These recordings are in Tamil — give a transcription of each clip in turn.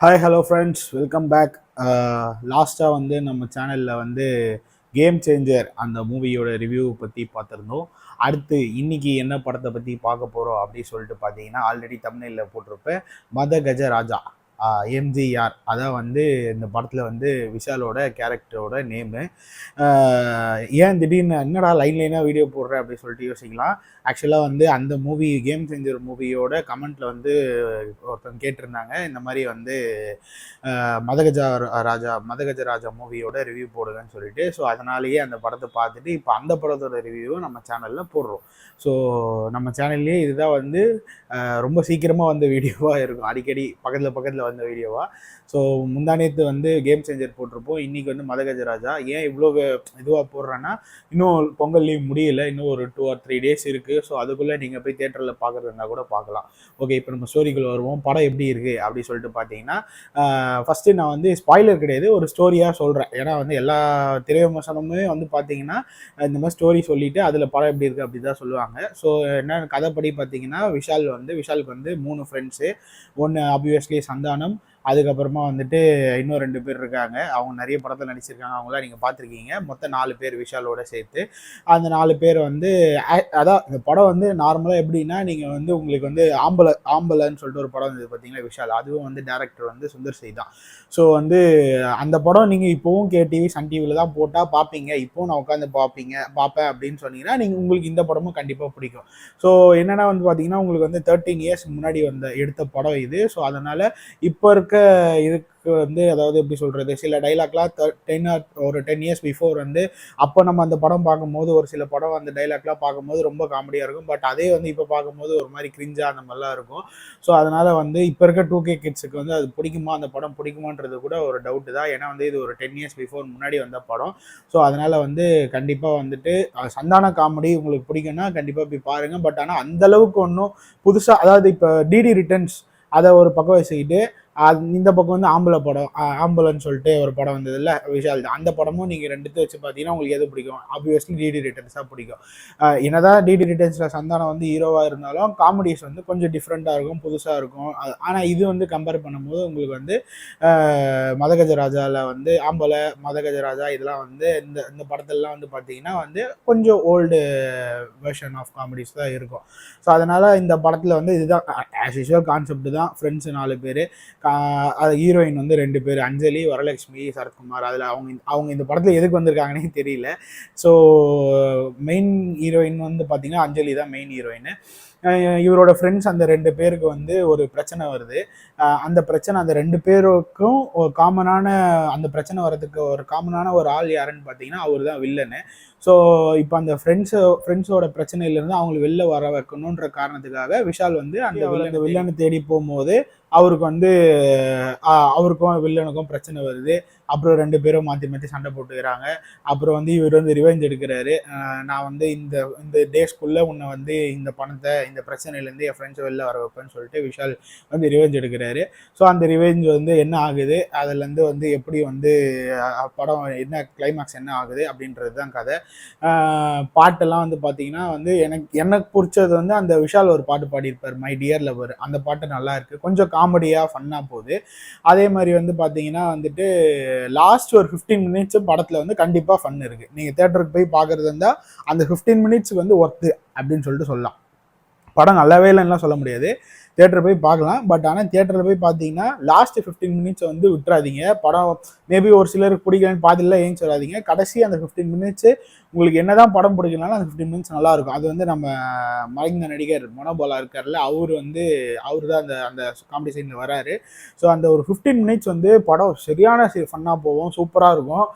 Hi hello friends, welcome back. லாஸ்ட்டாக வந்து நம்ம சேனலில் வந்து கேம் சேஞ்சர் அந்த மூவியோட ரிவ்யூ பற்றி பார்த்துருந்தோம். அடுத்து இன்னைக்கு என்ன படத்தை பற்றி பார்க்க போகிறோம் அப்படின்னு சொல்லிட்டு பார்த்தீங்கன்னா, ஆல்ரெடி தமிழில் போட்டிருப்பேன். மத கஜ ராஜா, எம்ஜிஆர். அதான் வந்து இந்த படத்தில் வந்து விஷாலோட கேரக்டரோட நேமு. ஏன் திடீர்னு என்னடா லைனாக வீடியோ போடுறேன் அப்படின்னு சொல்லிட்டு யோசிக்கலாம். ஆக்சுவலாக வந்து அந்த மூவி கேம் சேஞ்சர் மூவியோட கமெண்ட்டில் வந்து ஒருத்தவங்க கேட்டிருந்தாங்க, இந்த மாதிரி வந்து மதகஜ ராஜா மூவியோட ரிவ்யூ போடுங்கன்னு சொல்லிட்டு. ஸோ அதனாலேயே அந்த படத்தை பார்த்துட்டு இப்போ அந்த படத்தோட ரிவ்யூவும் நம்ம சேனலில் போடுறோம். ஸோ நம்ம சேனல்லே இதுதான் வந்து ரொம்ப சீக்கிரமாக வந்த வீடியோவாக இருக்கும், அடிக்கடி பக்கத்தில் வந்த வீடியோவாக. ஸோ முந்தானேத்து வந்து கேம் சேஞ்சர் போட்டிருப்போம், இன்றைக்கி வந்து மதகஜ ராஜா. ஏன் இவ்வளோ இதுவாக போடுறேன்னா, இன்னும் பொங்கல் லீவ் முடியல, இன்னும் ஒரு 2 or 3 days இருக்குது. ஸோ அதுக்குள்ளே நீங்கள் போய் தேட்டரில் பார்க்குறதுனா கூட பார்க்கலாம். ஓகே, இப்போ நம்ம ஸ்டோரிக்குள்ளே வருவோம். படம் எப்படி இருக்குது அப்படி சொல்லிட்டு பார்த்தீங்கன்னா, ஃபஸ்ட்டு நான் வந்து ஸ்பாய்லர் கிடையாது, ஒரு ஸ்டோரியாக சொல்கிறேன். ஏன்னா வந்து எல்லா திரை விமர்சனமுமே வந்து பார்த்தீங்கன்னா இந்த மாதிரி ஸ்டோரி சொல்லிவிட்டு அதில் படம் எப்படி இருக்குது அப்படி தான் சொல்லுவாங்க. ஸோ என்ன கதைப்படி பார்த்தீங்கன்னா, விஷாலுக்கு வந்து 3 ஃப்ரெண்ட்ஸு. ஒன்று ஆப்வியஸ்லி சந்தானம், அதுக்கப்புறமா வந்துட்டு இன்னும் 2 பேர் இருக்காங்க. அவங்க நிறைய படத்தில் நடிச்சிருக்காங்க, அவங்களாம் நீங்கள் பார்த்துருக்கீங்க. மொத்தம் 4 பேர் விஷாலோட சேர்த்து. அந்த 4 பேர் வந்து அதான் இந்த படம் வந்து நார்மலாக எப்படின்னா, நீங்கள் வந்து உங்களுக்கு வந்து ஆம்பளைன்னு சொல்லிட்டு ஒரு படம் இருந்தது பார்த்தீங்களா விஷால், அதுவும் வந்து டேரக்டர் வந்து சுந்தர் சி தான். ஸோ வந்து அந்த படம் நீங்கள் இப்போவும் கேடிவி சன் டிவியில் தான் போட்டால் பார்ப்பீங்க, இப்போவும் நான் உட்காந்து பார்ப்பேன் அப்படின்னு சொன்னீங்கன்னா, உங்களுக்கு இந்த படமும் கண்டிப்பாக பிடிக்கும். ஸோ என்னென்னா வந்து பார்த்தீங்கன்னா, உங்களுக்கு வந்து 13 years முன்னாடி எடுத்த படம் இது. ஸோ அதனால் இப்போ இருக்க இதுக்கு வந்து, அதாவது எப்படி சொல்கிறது, சில டைலாக்லாம் 10 years பிஃபோர் வந்து அப்போ நம்ம அந்த படம் பார்க்கும்போது ஒரு சில படம் அந்த டைலாக்லாம் பார்க்கும்போது ரொம்ப காமெடியாக இருக்கும். பட் அதே வந்து இப்போ பார்க்கும்போது ஒரு மாதிரி கிரிஞ்சாக அந்த மாதிரிலாம் இருக்கும். ஸோ அதனால் வந்து இப்போ இருக்க 2K கிட்ஸுக்கு வந்து அது பிடிக்குமா, அந்த படம் பிடிக்குமான்றது கூட ஒரு டவுட்டு தான். ஏன்னா வந்து இது ஒரு 10 years பிஃபோர் முன்னாடி வந்த படம். ஸோ அதனால் வந்து கண்டிப்பாக வந்துட்டு சந்தான காமெடி உங்களுக்கு பிடிக்குன்னா கண்டிப்பாக போய் பாருங்கள். பட் ஆனால் அந்தளவுக்கு ஒன்றும் புதுசாக, அதாவது இப்போ டிடி ரிட்டர்ன்ஸ் அதை ஒரு பக்கம் வச்சுக்கிட்டு, இந்த பக்கம் வந்து ஆம்புலன்னு சொல்லிட்டு ஒரு படம் வந்தது இல்லை விஷால், அந்த படமும் நீங்கள் ரெண்டுத்தையும் வச்சு பார்த்தீங்கன்னா உங்களுக்கு எது பிடிக்கும்? ஆப்வியஸ்லி டிடி ரிட்டர்ன்ஸாக பிடிக்கும். என்னதான் டிடி ரிட்டர்ன்ஸில் சந்தானம் வந்து ஹீரோவாக இருந்தாலும் காமெடிஸ் வந்து கொஞ்சம் டிஃப்ரெண்ட்டாக இருக்கும், புதுசாக இருக்கும். ஆனால் இது வந்து கம்பேர் பண்ணும்போது உங்களுக்கு வந்து மதகஜ ராஜாவில் வந்து மதகஜ ராஜா இதெல்லாம் வந்து இந்த படத்துலலாம் வந்து பார்த்தீங்கன்னா வந்து கொஞ்சம் ஓல்டு வெர்ஷன் ஆஃப் காமெடிஸ் தான் இருக்கும். ஸோ அதனால் இந்த படத்தில் வந்து இதுதான் ஆஸ் யூஷுவல் கான்செப்ட் தான். ஃப்ரெண்ட்ஸு 4 பேர், அது ஹீரோயின் வந்து 2 பேர், அஞ்சலி, வரலட்சுமி, சரத்குமார். அதில் அவங்க இந்த படத்தில் எதுக்கு வந்திருக்காங்கன்னே தெரியல. ஸோ மெயின் ஹீரோயின் வந்து பார்த்தீங்கன்னா அஞ்சலி தான் மெயின் ஹீரோயின். இவரோட ஃப்ரெண்ட்ஸ் அந்த 2 பேருக்கு வந்து ஒரு பிரச்சனை வருது. அந்த பிரச்சனை அந்த 2 பேருக்கும் அந்த பிரச்சனை வர்றதுக்கு ஒரு காமனான ஒரு ஆள் யாருன்னு பார்த்தீங்கன்னா அவர் தான் வில்லனு. ஸோ இப்போ அந்த ஃப்ரெண்ட்ஸோட பிரச்சனையிலேருந்து அவங்களை வெளில வர வைக்கணுன்ற காரணத்துக்காக விஷால் வந்து அந்த வில்லனை தேடி போகும்போது அவருக்கும் வில்லனுக்கும் பிரச்சனை வருது. அப்புறம் 2 பேரும் மாற்றி சண்டை போட்டுக்கிறாங்க. அப்புறம் வந்து இவர் வந்து ரிவெஞ்ச் எடுக்கிறாரு. நான் வந்து இந்த டேஸ்க்குள்ளே உன்னை வந்து இந்த பணத்தை, இந்த பிரச்சனையிலேருந்து என் ஃப்ரெண்ட்ஸை வெளில வர வைப்பேன்னு சொல்லிட்டு விஷால் வந்து ரிவெஞ்ச் எடுக்கிறாரு. ஸோ அந்த ரிவெஞ்ச் வந்து என்ன ஆகுது, அதுலேருந்து வந்து எப்படி வந்து படம் என்ன கிளைமேக்ஸ் என்ன ஆகுது அப்படின்றது தான் கதை. பாட்டெல்லாம் வந்து பார்த்தீங்கன்னா வந்து எனக்கு பிடிச்சது வந்து அந்த விஷால் ஒரு பாட்டு பாடியிருப்பார், மை டியர் லவர். அந்த பாட்டு நல்லா இருக்குது, கொஞ்சம் காமெடியாக ஃபன்னாக போகுது. அதே மாதிரி வந்து பார்த்தீங்கன்னா வந்துட்டு லாஸ்ட் ஒரு 15 minutes படத்தில் வந்து கண்டிப்பாக ஃபன் இருக்குது. நீங்கள் தேட்டருக்கு போய் பார்க்குறது இருந்தால் அந்த 15 minutes வந்து ஒர்த்து அப்படின்னு சொல்லிட்டு சொல்லலாம். படம் நல்லாவே இல்லைன்னா சொல்ல முடியாது, தியேட்டர் போய் பார்க்கலாம். பட் ஆனால் தியேட்டரில் போய் பார்த்தீங்கன்னா லாஸ்ட் 15 minutes வந்து விட்டுறாதீங்க. படம் மேபி ஒரு சிலருக்கு பிடிக்கலன்னு பாதியில் ஏன் சொல்லாதீங்க. கடைசி அந்த 15 minutes உங்களுக்கு என்னதான் படம் பிடிக்கலனாலும் அந்த 15 minutes நல்லாயிருக்கும். அது வந்து நம்ம மறைந்த நடிகர் மனோபாலா இருக்கார்ல, அவர் தான் அந்த காமெடி சீனில் வராரு. ஸோ அந்த ஒரு 15 minutes வந்து படம் சரியான ஃபன்னாக போகும், சூப்பராக இருக்கும்.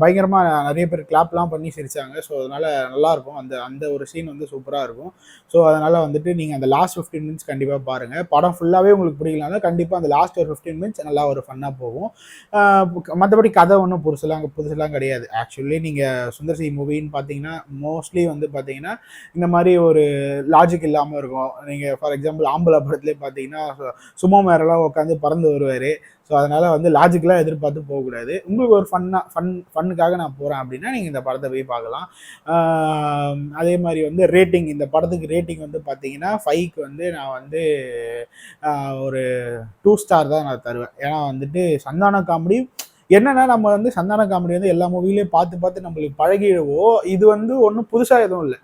பயங்கரமாக நிறைய பேர் கிளாப்லாம் பண்ணி சிரிச்சாங்க. ஸோ அதனால் நல்லாயிருக்கும். அந்த ஒரு சீன் வந்து சூப்பராக இருக்கும். ஸோ அதனால் வந்துட்டு நீங்கள் அந்த லாஸ்ட் 15 minutes கண்டிப்பாக பாருங்கள். படம் ஃபுல்லாகவே உங்களுக்கு பிடிக்கலனாலும் கண்டிப்பாக அந்த லாஸ்ட் ஒரு 15 minutes நல்லா ஒரு ஃபன்னாக போகும். மற்றபடி கதை ஒன்றும் புதுசெல்லாம் கிடையாது. ஆக்சுவலி நீங்கள் சுந்தர் சி மூவின்னு பார்த்தீங்கன்னா மோஸ்ட்லி வந்து பார்த்தீங்கன்னா இந்த மாதிரி ஒரு லாஜிக் இல்லாமல் இருக்கும். நீங்கள் ஃபார் எக்ஸாம்பிள் ஆம்பளை படத்துலேயே பார்த்தீங்கன்னா சும்மா மேரெல்லாம் உட்காந்து பறந்து வருவார். ஸோ அதனால் வந்து லாஜிக்கலாக எதிர்பார்த்து போகக்கூடாது. உங்களுக்கு ஒரு ஃபன்னுக்காக நான் போகிறேன் அப்படின்னா நீங்கள் இந்த படத்தை போய் பார்க்கலாம். அதே மாதிரி வந்து ரேட்டிங், இந்த படத்துக்கு ரேட்டிங் வந்து பார்த்தீங்கன்னா 5க்கு வந்து நான் வந்து ஒரு 2 ஸ்டார் தான் நான் தருவேன். ஏன்னா வந்துட்டு சந்தான காமெடி என்னன்னா, நம்ம வந்து சந்தான காமெடி வந்து எல்லா மூவிலையும் பார்த்து பார்த்து நம்மளுக்கு பழகிடுவோம். இது வந்து ஒன்றும் புதுசாக எதுவும் இல்லை.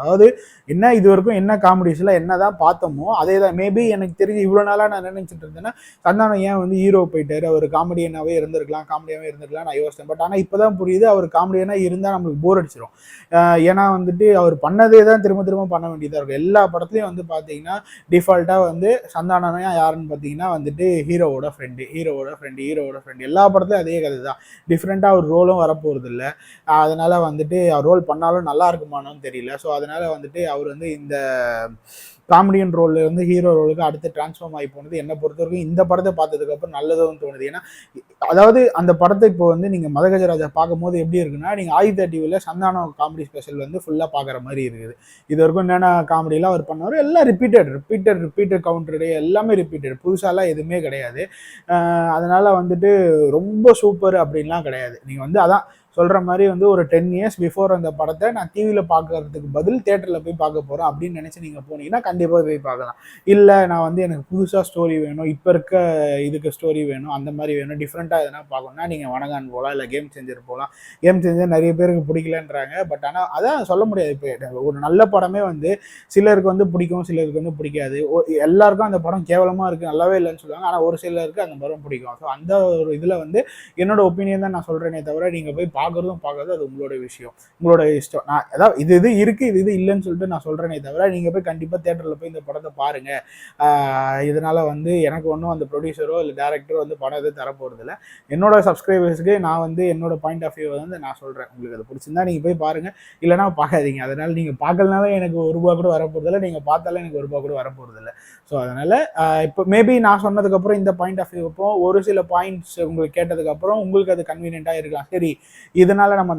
அதாவது என்ன இது வரைக்கும் என்ன காமெடிஸ்ல என்னதான் பார்த்தோமோ அதே தான். மேபி எனக்கு தெரிஞ்சு இவ்வளோ நாளாக நான் நினைச்சிட்டு இருந்தேன்னா சந்தானம் ஏன் வந்து ஹீரோ போயிட்டாரு, அவர் காமெடியனாகவே இருந்திருக்கலாம் நான் யோசித்தேன். பட் ஆனால் இப்போ தான் புரியுது, அவர் காமெடியனாக இருந்தால் நம்மளுக்கு போர் அடிச்சிடும். ஏன்னா வந்துட்டு அவர் பண்ணதே தான் திரும்ப திரும்ப பண்ண வேண்டியதாக இருக்கும். எல்லா படத்துலையும் வந்து பார்த்தீங்கன்னா டிஃபால்ட்டாக வந்து சந்தானம் யாருன்னு பார்த்தீங்கன்னா வந்துட்டு ஹீரோவோட ஃப்ரெண்டு எல்லா படத்துலையும் அதே கதை தான். டிஃப்ரெண்ட்டாக ஒரு ரோலும் வரப்போகிறது இல்லை. அதனால் வந்துட்டு அவர் ரோல் பண்ணாலும் நல்லா இருக்குமானு தெரியல. ஸோ அதனால் வந்துட்டு அவர் வந்து இந்த காமெடியன் ரோல்ல வந்து ஹீரோ ரோலுக்கு அடுத்து டிரான்ஸ்ஃபார்ம் ஆகி போனது என்னை பொறுத்த வரைக்கும் இந்த படத்தை பார்த்ததுக்கப்புறம் நல்லதும் தோணுது. ஏன்னா அதாவது அந்த படத்தை இப்போ வந்து நீங்கள் மதகஜராஜா பார்க்கும்போது எப்படி இருக்குன்னா, நீங்கள் ஆயுத டிவியில் சந்தானம் காமெடி ஸ்பெஷல் வந்து ஃபுல்லாக பார்க்குற மாதிரி இருக்குது. இது வரைக்கும் என்னென்ன காமெடியெலாம் அவர் பண்ணார் எல்லாம் ரிப்பீட்டட் கவுண்டரு எல்லாமே ரிப்பீட்டட், புதுசாலாம் எதுவுமே கிடையாது. அதனால் வந்துட்டு ரொம்ப சூப்பர் அப்படின்லாம் கிடையாது. நீங்கள் வந்து அதான் சொல்கிற மாதிரி வந்து ஒரு 10 இயர்ஸ் பிஃபோர் அந்த படத்தை நான் டிவியில் பார்க்கறதுக்கு பதில் தேட்டரில் போய் பார்க்க போகிறேன் அப்படின்னு நினச்சி நீங்கள் போனீங்கன்னா கண்டிப்பாக போய் பார்க்கலாம். இல்லை நான் வந்து எனக்கு புதுசாக ஸ்டோரி வேணும், இப்போ இருக்க இதுக்கு ஸ்டோரி வேணும், அந்த மாதிரி வேணும், டிஃப்ரெண்ட்டாக எதனா பார்க்கணுன்னா நீங்கள் வணங்கான் போகலாம், இல்லை கேம் சேஞ்சர் போகலாம். கேம் சேஞ்சர் நிறைய பேருக்கு பிடிக்கலன்றாங்க. பட் ஆனால் அதான் சொல்ல முடியாது. இப்போ ஒரு நல்ல படமே வந்து சிலருக்கு வந்து பிடிக்கும், சிலருக்கு வந்து பிடிக்காது. எல்லாருக்கும் அந்த படம் கேவலமாக இருக்குது, நல்லாவே இல்லைன்னு சொல்லுவாங்க. ஆனால் ஒரு சிலருக்கு அந்த படம் பிடிக்கும். ஸோ அந்த ஒரு இதில் வந்து என்னோட ஒப்பீனியன் தான் நான் சொல்கிறேனே தவிர நீங்கள் போய் பார்க்கறது அது உங்களோட விஷயம், உங்களோட இஷ்டம். நான் ஏதாவது இது இருக்குது இது இல்லைன்னு சொல்லிட்டு நான் சொல்கிறேனே தவிர நீங்கள் போய் கண்டிப்பாக தேட்டரில் போய் இந்த படத்தை பாருங்கள். இதனால் வந்து எனக்கு ஒன்றும் அந்த ப்ரொடியூசரோ இல்லை டேரக்டரோ வந்து படம் எதுவும் தரப்போகிறதில்ல. என்னோட சப்ஸ்கிரைபர்ஸுக்கு நான் வந்து என்னோட பாயிண்ட் ஆஃப் வியூ வந்து நான் சொல்கிறேன். உங்களுக்கு அது பிடிச்சிருந்தா நீங்கள் போய் பாருங்கள், இல்லைனா பார்க்காதீங்க. அதனால் நீங்கள் பார்க்கலனால எனக்கு ₹1 கூட வரப்போகிறதில்ல, நீங்கள் பார்த்தாலும் எனக்கு ₹1 கூட வரப்போகிறதில்ல. ஸோ அதனால் இப்போ மேபி நான் சொன்னதுக்கப்புறம் இந்த பாயிண்ட் ஆஃப் வியூ அப்போ ஒரு சில பாயிண்ட்ஸ் உங்களுக்கு கேட்டதுக்கப்புறம் உங்களுக்கு அது கன்வீனியண்ட்டாக இருக்கலாம். சரி இதனால் நம்ம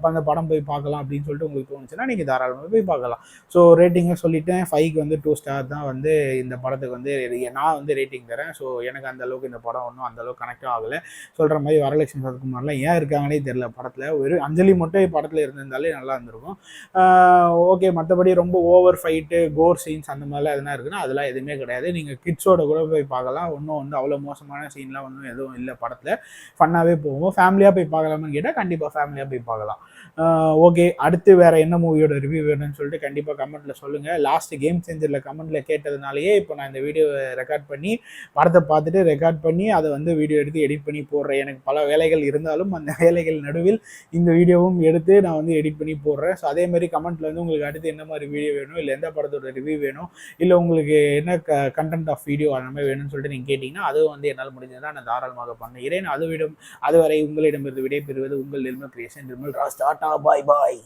அந்த படம் போய் பார்க்கலாம் அப்படின்னு சொல்லிட்டு உங்களுக்கு தோணுச்சுன்னா நீங்கள் தாராளமாக போய் பார்க்கலாம். ஸோ ரேட்டிங்கை சொல்லிட்டேன். 5க்கு வந்து 2 ஸ்டார் தான் வந்து இந்த படத்துக்கு வந்து நான் வந்து ரேட்டிங் தரேன். ஸோ எனக்கு அந்தளவுக்கு இந்த படம் ஒன்றும் அந்தளவுக்கு கனெக்டும் ஆகலை. சொல்கிற மாதிரி வரலட்சுமி சரத்குமார்லாம் ஏன் இருக்காங்கன்னே தெரியல படத்தில். ஒரு அஞ்சலி மட்டும் படத்தில் இருந்திருந்தாலே நல்லா இருந்திருக்கும். ஓகே, மற்றபடி ரொம்ப ஓவர் ஃபைட்டு கோர் சீன்ஸ் அந்த மாதிரிலாம் எதுனா இருக்குன்னா அதெல்லாம் எதுவுமே கிடையாது. நீங்கள் கிட்ஸோட கூட போய் பார்க்கலாம். ஒன்றும் வந்து அவ்வளோ மோசமான சீன்லாம் ஒன்றும் எதுவும் இல்லை படத்தில். ஃபன்னாகவே போகும். ஃபேமிலியாக போய் பார்க்கலாமான்னு கேட்டால் கண்டிப்பாக ஃபேமிலியாக போய் பார்க்கலாம். ஓகே, அடுத்து வேறு என்ன மூவியோட ரிவ்யூ வேணும்னு சொல்லிட்டு கண்டிப்பாக கமெண்ட்டில் சொல்லுங்கள். லாஸ்ட் கேம் சேஞ்சரில் கமெண்ட்டில் கேட்டதுனாலேயே இப்போ நான் இந்த வீடியோவை ரெக்கார்ட் பண்ணி படத்தை பார்த்துட்டு ரெக்கார்ட் பண்ணி அதை வந்து வீடியோ எடுத்து எடிட் பண்ணி போடுறேன். எனக்கு பல வேலைகள் இருந்தாலும் அந்த வேலைகள் நடுவில் இந்த வீடியோவும் எடுத்து நான் வந்து எடிட் பண்ணி போடுறேன். ஸோ அதேமாதிரி கமெண்ட்டில் வந்து உங்களுக்கு அடுத்து என்ன மாதிரி வீடியோ வேணும், இல்லை எந்த படத்தோட ரிவ்யூ வேணும், இல்லை உங்களுக்கு என்ன கண்டென்ட் ஆஃப் வீடியோ அந்த மாதிரி வேணும்னு சொல்லிட்டு நீங்கள் கேட்டிங்கன்னா அதுவும் வந்து என்னால் முடிஞ்சதுதான் நான் தாராளமாக பண்ணுகிறேன். அதுவரை உங்களிடமிருந்து விடைபெறுவது உங்கள் நிர்மல் கிரியேஷன், நிர்மல் ராஜ். டாடா, பாய் பாய்.